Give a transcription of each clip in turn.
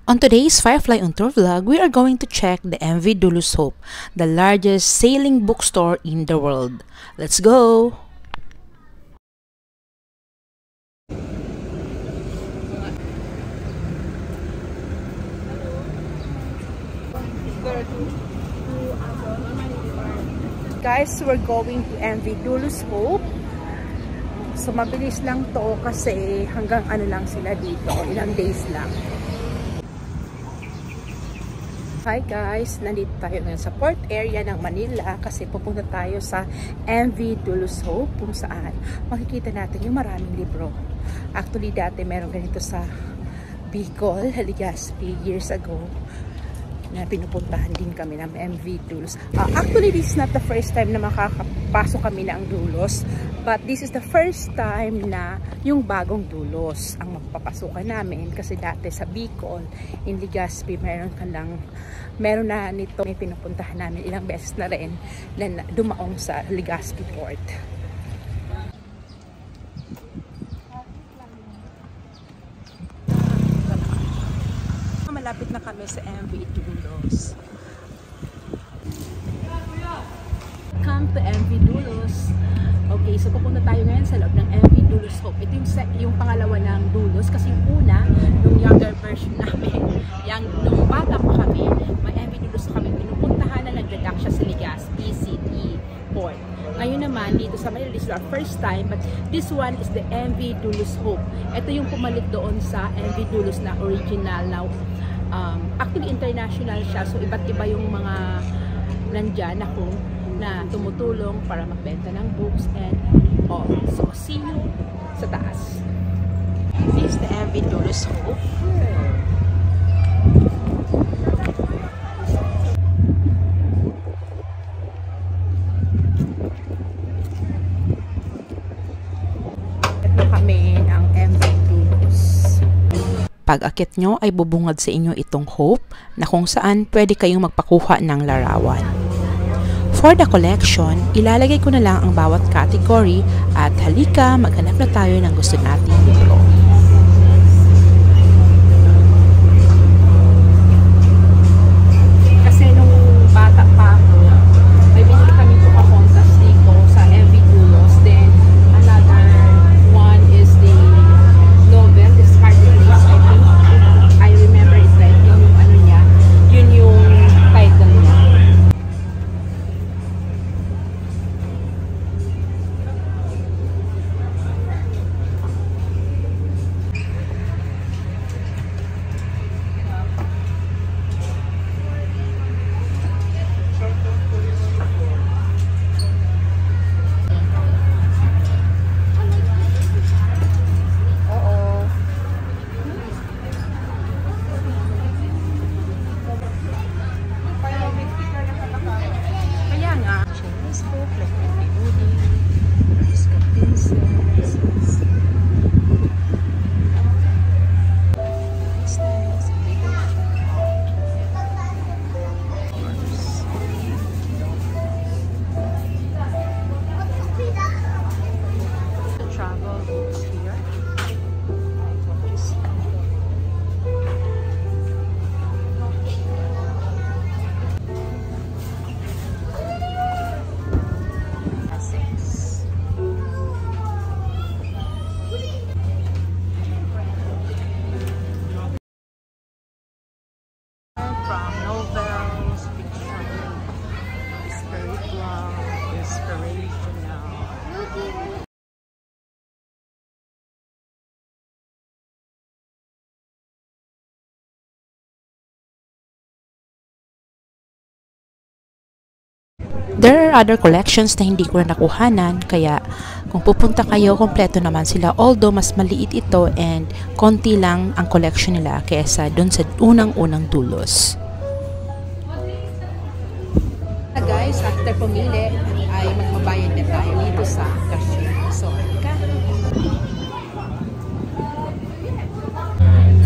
On today's Firefly on Tour vlog, we are going to check the MV Dulux Hope, the largest sailing bookstore in the world. Let's go! Guys, we're going to MV Dulux Hope. So mabilis lang to kasi hanggang ano lang sila dito, ilang days lang. Hi guys, nandito tayo ngayon sa port area ng Manila kasi pupunta tayo sa MV Dulux Hope kung saan makikita natin yung maraming libro. Actually dati meron ganito sa Bicol, Legazpi, years ago na pinupuntahan din kami ng MV Dulux. Actually this is not the first time na makakapasok kami ng Dulux, but this is the first time na yung bagong Dulux ang magpapasukan namin kasi dati sa Bicol, in Legazpi, meron na nito, may pinupuntahan namin ilang beses na rin na dumaong sa Legazpi Port. Malapit na kami sa MV Dulux. Come to MV Dulux. Okay, so pupunta tayo ngayon sa loob ng MV Dulux Hope. Ito yung pangalawa ng Dulux kasi yung una, yung younger version namin, nung bata ko kami, may MV Dulux kami pinupuntahan na nagdadak siya sa Legazpi City Port. Ngayon naman, dito sa Manila, this is our first time, but this one is the MV Dulux Hope. Ito yung pumalit doon sa MV Dulux na original na actually international siya, so iba't iba yung mga nandyan na tumutulong para magbenta ng books and all. So see you sa taas. This is the MV Dulux Hope. Ito kami ang MV Dulux. Pag-akit nyo ay bubungad sa inyo itong Hope na kung saan pwede kayong magpakuha ng larawan. For the collection, ilalagay ko na lang ang bawat category at halika maghanap na tayo ng gusto nating libro. Kasi nung bata pa ako, may binili kami Pocahontas dito sa MV Dulux. Then another one is the novel, The Scarlet Lace. I remember it like yun yung ano niya, yun yung title niya. There are other collections na hindi ko na nakuhanan, kaya kung pupunta kayo, kompleto naman sila. Although mas maliit ito and konti lang ang collection nila kaysa dun sa unang-unang Dulux. Guys, after pumili ay magbabayad na tayo dito sa cashier. So,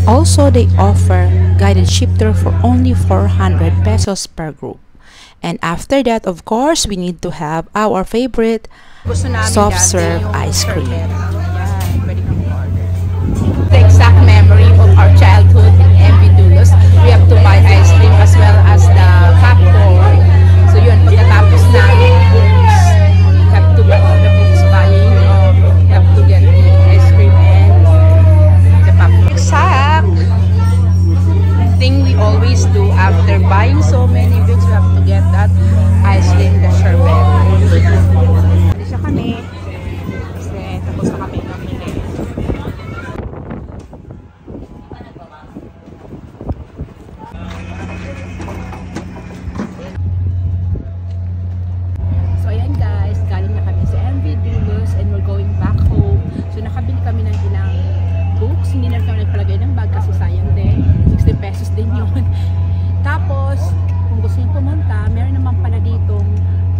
also, they offer guided ship tour for only 400 pesos per group. And after that, of course, we need to have our favorite soft serve ice cream. The exact memory of our childhood in MV Dulux buying so many bits, we have to get that ice cream, the sherbet. Hindi siya kami. Kasi tapos na kami namili. So ayan guys, galing na kami sa MV Dulos and we're going back home. So nakabili kami ng ilang books. Hindi na kami nagpalagay ng bag kasi sayang din. 60 pesos din yun. Tapos, kung gusto niyo pumunta, meron naman pala ditong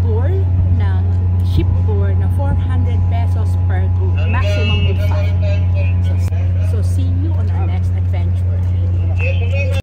tour ng ship tour na 400 pesos per group. Maximum of 5. So see